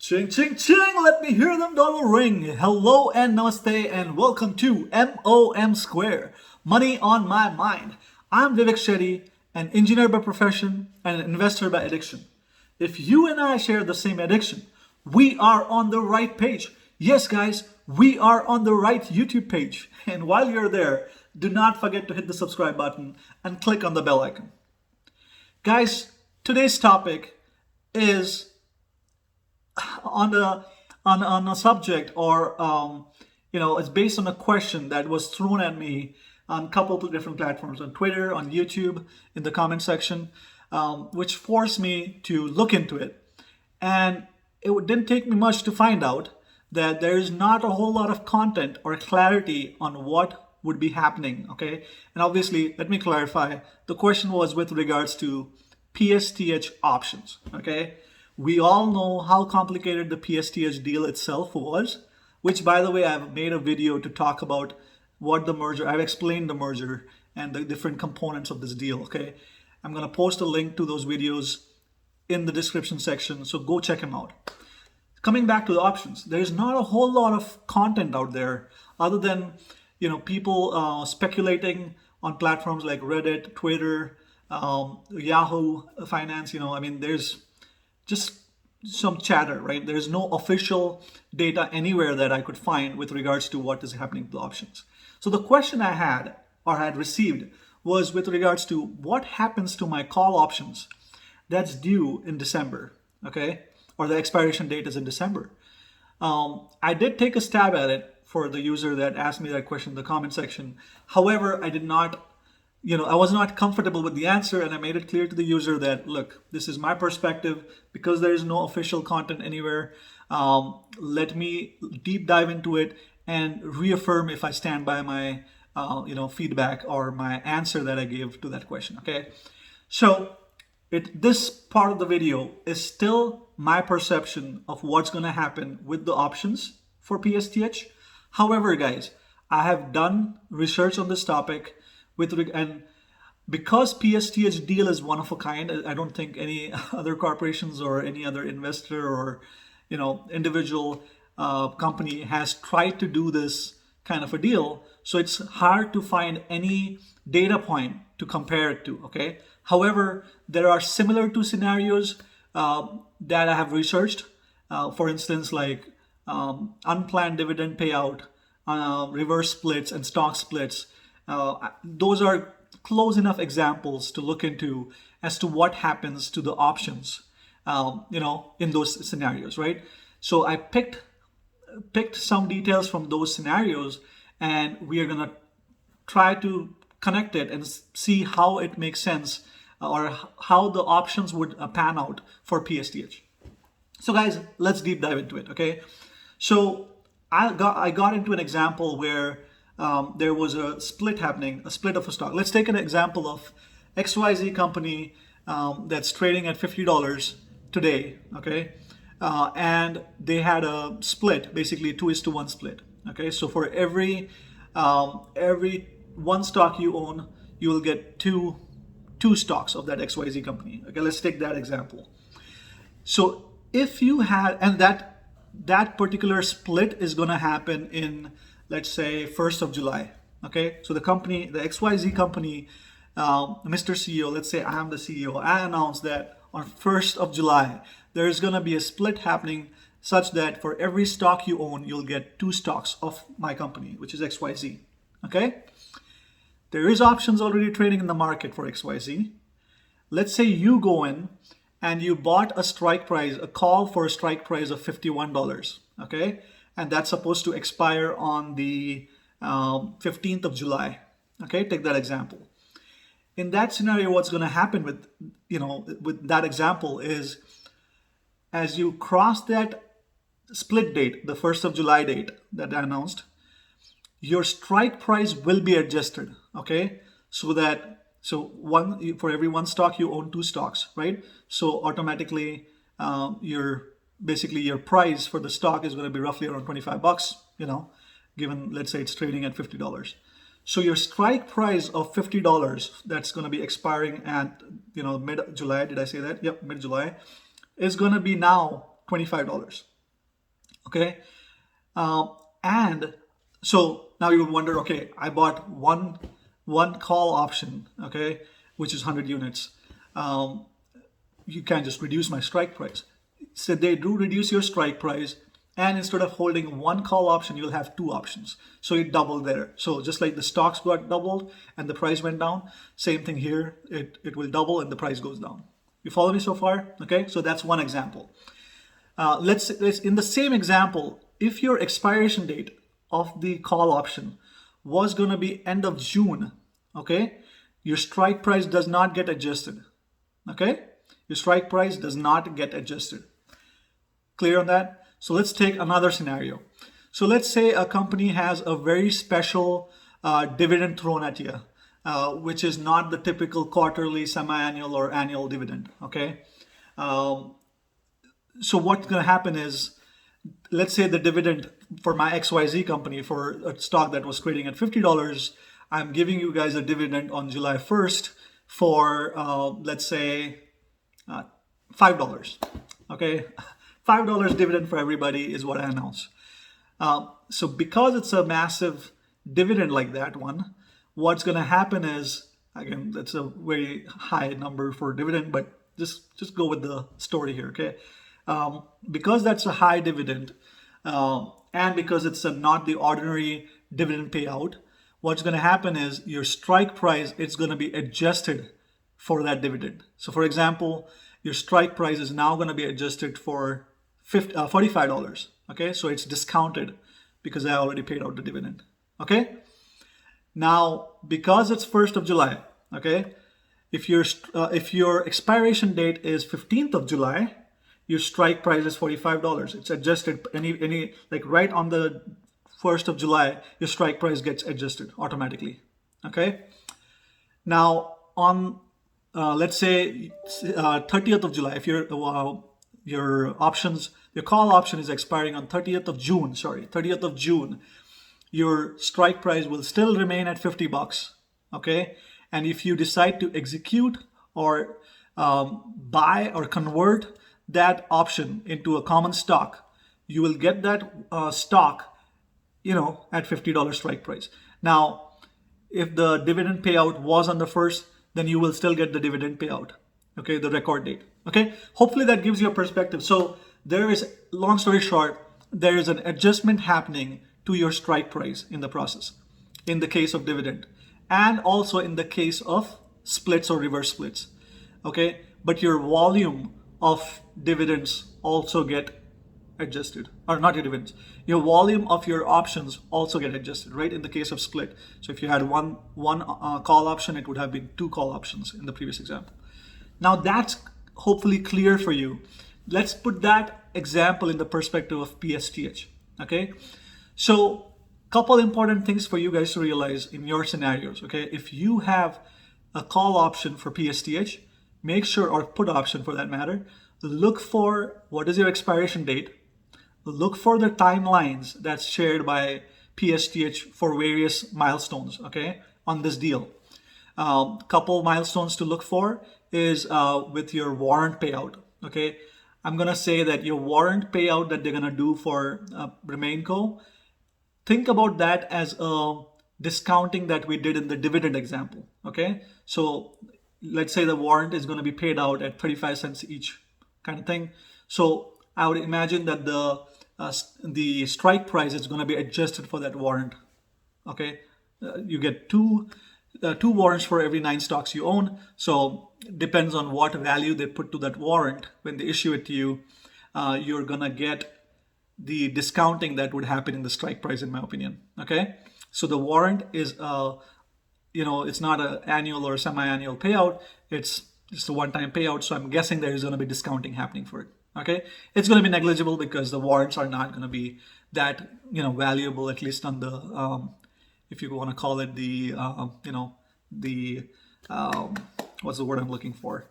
Ching ching ching, let me hear them dollar ring. Hello and namaste and welcome to MOM Square, Money on My Mind. I'm Vivek Shetty, an engineer by profession and an investor by addiction. If you and I share the same addiction, we are on the right page. Yes guys, we are on the right YouTube page. And while you're there, do not forget to hit the subscribe button and click on the bell icon. Guys, today's topic is on a subject, or it's based on a question that was thrown at me on a couple of different platforms, on Twitter, on YouTube, in the comment section, which forced me to look into it. And it didn't take me much to find out that there is not a whole lot of content or clarity on what would be happening. Okay, and obviously, let me clarify. The question was with regards to PSTH options. Okay. We all know how complicated the PSTH deal itself was, which, by the way, I've made a video to talk about what the merger, I've explained the merger and the different components of this deal, okay? I'm going to post a link to those videos in the description section, so go check them out. Coming back to the options, there's not a whole lot of content out there other than, people speculating on platforms like Reddit, Twitter, Yahoo Finance, there's just some chatter, right? There's no official data anywhere that I could find with regards to what is happening to the options. So the question I had received was with regards to what happens to my call options that's due in December, okay? Or the expiration date is in December. I did take a stab at it for the user that asked me that question in the comment section. However, I was not comfortable with the answer, and I made it clear to the user that, look, this is my perspective. Because there is no official content anywhere, let me deep dive into it and reaffirm if I stand by my feedback or my answer that I gave to that question. Okay, so this part of the video is still my perception of what's going to happen with the options for PSTH. However, guys, I have done research on this topic and because PSTH deal is one of a kind, I don't think any other corporations or any other investor or individual company has tried to do this kind of a deal. So it's hard to find any data point to compare it to. Okay. However, there are similar to scenarios that I have researched. For instance, like unplanned dividend payout, reverse splits, and stock splits. Those are close enough examples to look into as to what happens to the options, in those scenarios, right? So I picked some details from those scenarios, and we are gonna try to connect it and see how it makes sense, or how the options would pan out for PSTH. So guys, let's deep dive into it. Okay, so I got into an example where there was a split happening, a split of a stock. Let's take an example of XYZ company that's trading at $50 today, okay? And they had a split, basically 2:1 split, okay? So for every one stock you own, you will get two stocks of that XYZ company. Okay, let's take that example. So if you had, and that particular split is going to happen in, let's say, 1st of July. Okay, so the company, the XYZ company, Mr. CEO, let's say I am the CEO, I announced that on 1st of July, there is going to be a split happening such that for every stock you own, you'll get 2 stocks of my company, which is XYZ. Okay, there is options already trading in the market for XYZ. Let's say you go in and you bought a strike price, a call for a strike price of $51. Okay, and that's supposed to expire on the 15th of July. Okay, take that example. In that scenario, what's going to happen with that example is, as you cross that split date, the 1st of July date that I announced, your strike price will be adjusted. Okay, so for every one stock you own 2 stocks, right? So automatically your price for the stock is going to be roughly around $25, given, let's say it's trading at $50. So your strike price of $50 that's going to be expiring at, mid-July, did I say that? Yep, mid-July, is going to be now $25. Okay. And so now you would wonder, okay, I bought one call option, okay, which is 100 units. You can just reduce my strike price. So they do reduce your strike price, and instead of holding one call option, you'll have two options. So it doubled there. So just like the stocks got doubled and the price went down, same thing here. It will double and the price goes down. You follow me so far? Okay, so that's one example. Let's in the same example, if your expiration date of the call option was going to be end of June, okay, your strike price does not get adjusted. Okay, your strike price does not get adjusted. Clear on that? So let's take another scenario. So let's say a company has a very special dividend thrown at you, which is not the typical quarterly, semi-annual, or annual dividend. Okay. So what's going to happen is, let's say the dividend for my XYZ company, for a stock that was trading at $50, I'm giving you guys a dividend on July 1st for, let's say, $5. Okay. $5 dividend for everybody is what I announce. So because it's a massive dividend like that one, what's going to happen is, again, that's a very high number for dividend, but just go with the story here, okay? Because that's a high dividend, and because it's not the ordinary dividend payout, what's going to happen is your strike price, it's going to be adjusted for that dividend. So for example, your strike price is now going to be adjusted for $45. Okay, so it's discounted because I already paid out the dividend. Okay, now because it's 1st of July, okay, if your expiration date is 15th of July, your strike price is $45. It's adjusted any like right on the 1st of July, your strike price gets adjusted automatically. Okay, now on let's say 30th of July, if your call option is expiring on 30th of June, 30th of June, your strike price will still remain at $50. Okay, and if you decide to execute or buy or convert that option into a common stock, you will get that stock, at $50 strike price. Now, if the dividend payout was on the 1st, then you will still get the dividend payout. Okay, the record date. Okay, hopefully that gives you a perspective. So there is, long story short, there is an adjustment happening to your strike price in the process, in the case of dividend, and also in the case of splits or reverse splits. Okay, but your volume of dividends also get adjusted, or not your dividends, your volume of your options also get adjusted, right? In the case of split. So if you had one call option, it would have been two call options in the previous example. Now that's hopefully clear for you. Let's put that example in the perspective of PSTH. Okay, so couple important things for you guys to realize in your scenarios. Okay, if you have a call option for PSTH, make sure, or put option for that matter, look for what is your expiration date. Look for the timelines that's shared by PSTH for various milestones, okay, on this deal. Couple milestones to look for is with your warrant payout, okay. I'm gonna say that your warrant payout that they're gonna do for RemainCo, think about that as a discounting that we did in the dividend example, okay. So let's say the warrant is going to be paid out at 35 cents each, kind of thing. So I would imagine that the strike price is going to be adjusted for that warrant. Okay, you get two warrants for every 9 stocks you own. So depends on what value they put to that warrant when they issue it to you. You're gonna get the discounting that would happen in the strike price, in my opinion. Okay, so the warrant is it's not an annual or semi-annual payout. It's just a one-time payout. So I'm guessing there is going to be discounting happening for it. Okay, it's going to be negligible because the warrants are not going to be that valuable, at least on the if you want to call it the what's the word I'm looking for?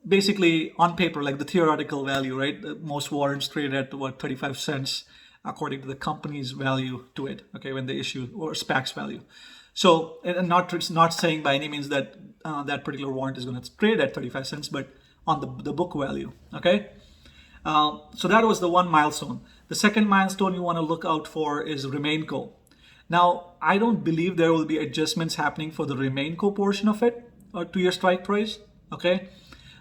Basically, on paper, like the theoretical value, right? Most warrants trade at 35 cents according to the company's value to it. Okay, when they issue, or SPAC's value. So, and not saying by any means that that particular warrant is going to trade at 35 cents, but on the book value. Okay. So that was the one milestone. The second milestone you want to look out for is RemainCo. Now, I don't believe there will be adjustments happening for the RemainCo portion of it to your strike price. Okay,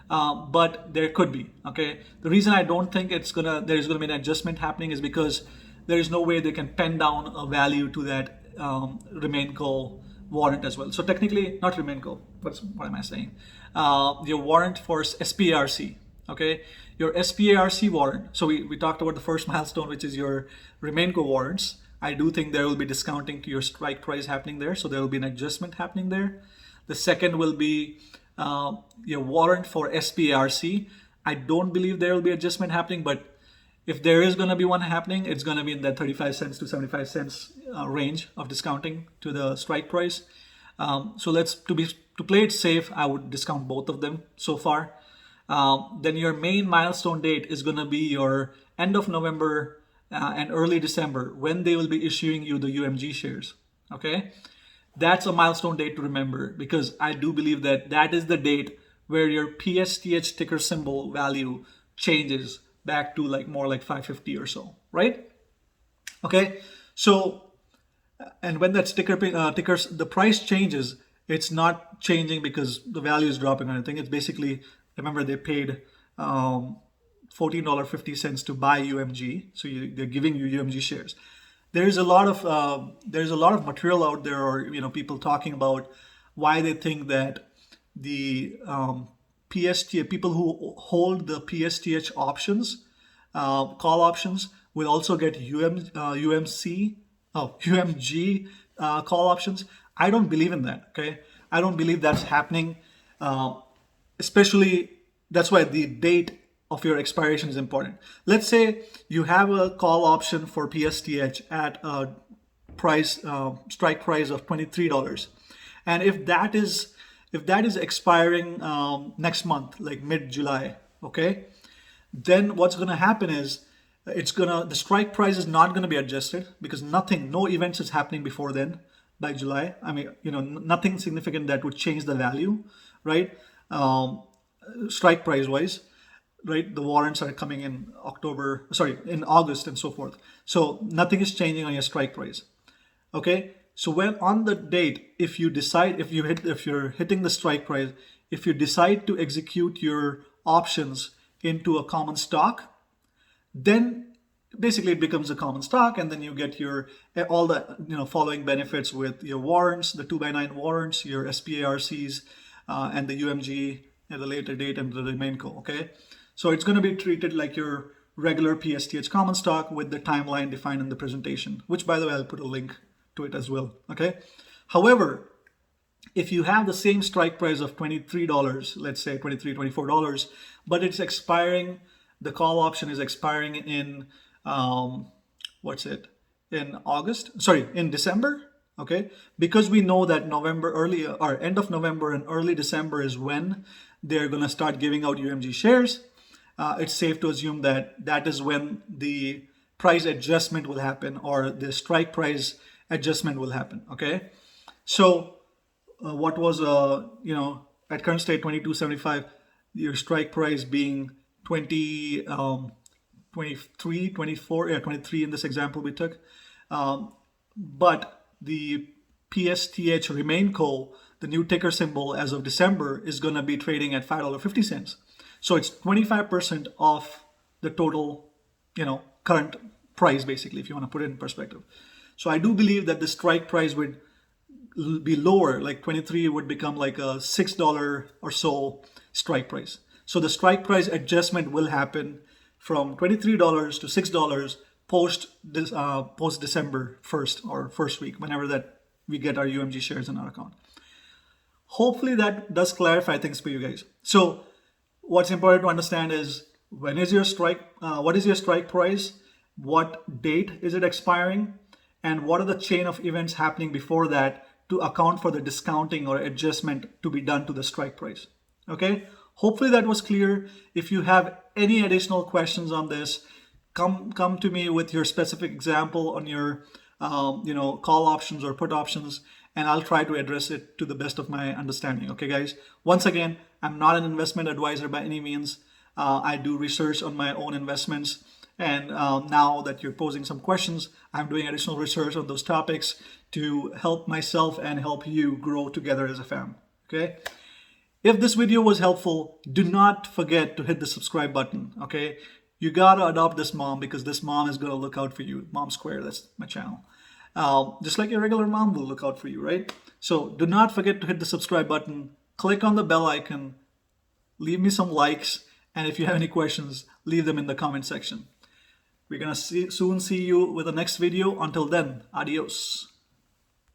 but there could be. Okay, the reason I don't think there's gonna be an adjustment happening is because there is no way they can pen down a value to that RemainCo warrant as well. So technically, not RemainCo. What am I saying? Your warrant for SPARC. Okay, your SPARC warrant. So we talked about the first milestone, which is your RemainCo warrants. I do think there will be discounting to your strike price happening there. So there will be an adjustment happening there. The second will be your warrant for SPARC. I don't believe there will be adjustment happening, but if there is going to be one happening, it's going to be in that 35 cents to 75 cents range of discounting to the strike price. So to play it safe, I would discount both of them so far. Then your main milestone date is going to be your end of November and early December, when they will be issuing you the UMG shares. Okay, that's a milestone date to remember, because I do believe that is the date where your PSTH ticker symbol value changes back to more like 550 or so, right? Okay, so and when that the price changes, it's not changing because the value is dropping or anything. It's basically, remember, they paid $14.50 to buy UMG, so they're giving you UMG shares. There's a lot of material out there, or people talking about why they think that the people who hold the PSTH options, call options, will also get UMG call options. I don't believe in that. Okay, I don't believe that's happening. Especially, that's why the date of your expiration is important. Let's say you have a call option for PSTH at a strike price of $23, and if that is expiring next month, like mid-July, okay, then what's going to happen is the strike price is not going to be adjusted, because no events is happening before then by July. I mean, nothing significant that would change the value, right? Strike price wise, right? The warrants are coming in in August and so forth. So nothing is changing on your strike price. Okay. So when on the date, if you're hitting the strike price, if you decide to execute your options into a common stock, then basically it becomes a common stock, and then you get all the following benefits with your warrants, the 2x9 warrants, your SPARCs, and the UMG at a later date, and the RemainCo. Okay, so it's going to be treated like your regular PSTH common stock with the timeline defined in the presentation, which, by the way, I'll put a link to it as well. Okay, however, if you have the same strike price of $23, let's say $23, $24, but it's expiring, the call option is expiring in in December. Okay, because we know that end of November and early December is when they're going to start giving out UMG shares. It's safe to assume that is when the price adjustment will happen, or the strike price adjustment will happen. Okay, so what was at current state $22.75, your strike price being 23, 24, 23 in this example we took, but the PSTH RemainCo, the new ticker symbol as of December, is going to be trading at $5.50. So it's 25% off the total, current price, basically, if you want to put it in perspective. So I do believe that the strike price would be lower, like 23 would become like a $6 or so strike price. So the strike price adjustment will happen from $23 to $6 post December 1st or first week, whenever that we get our UMG shares in our account. Hopefully that does clarify things for you guys. So what's important to understand is, what is your strike price, what date is it expiring, and what are the chain of events happening before that to account for the discounting or adjustment to be done to the strike price. Okay, hopefully that was clear. If you have any additional questions on this, come to me with your specific example on your call options or put options, and I'll try to address it to the best of my understanding. Okay, guys, once again, I'm not an investment advisor by any means. I do research on my own investments. And now that you're posing some questions, I'm doing additional research on those topics to help myself and help you grow together as a fam. Okay? If this video was helpful, do not forget to hit the subscribe button. Okay? You gotta adopt this mom because this mom is gonna look out for you. Mom Square, that's my channel. Just like your regular mom will look out for you, right? So do not forget to hit the subscribe button, click on the bell icon, leave me some likes, and if you have any questions, leave them in the comment section. We're gonna soon see you with the next video. Until then, adios.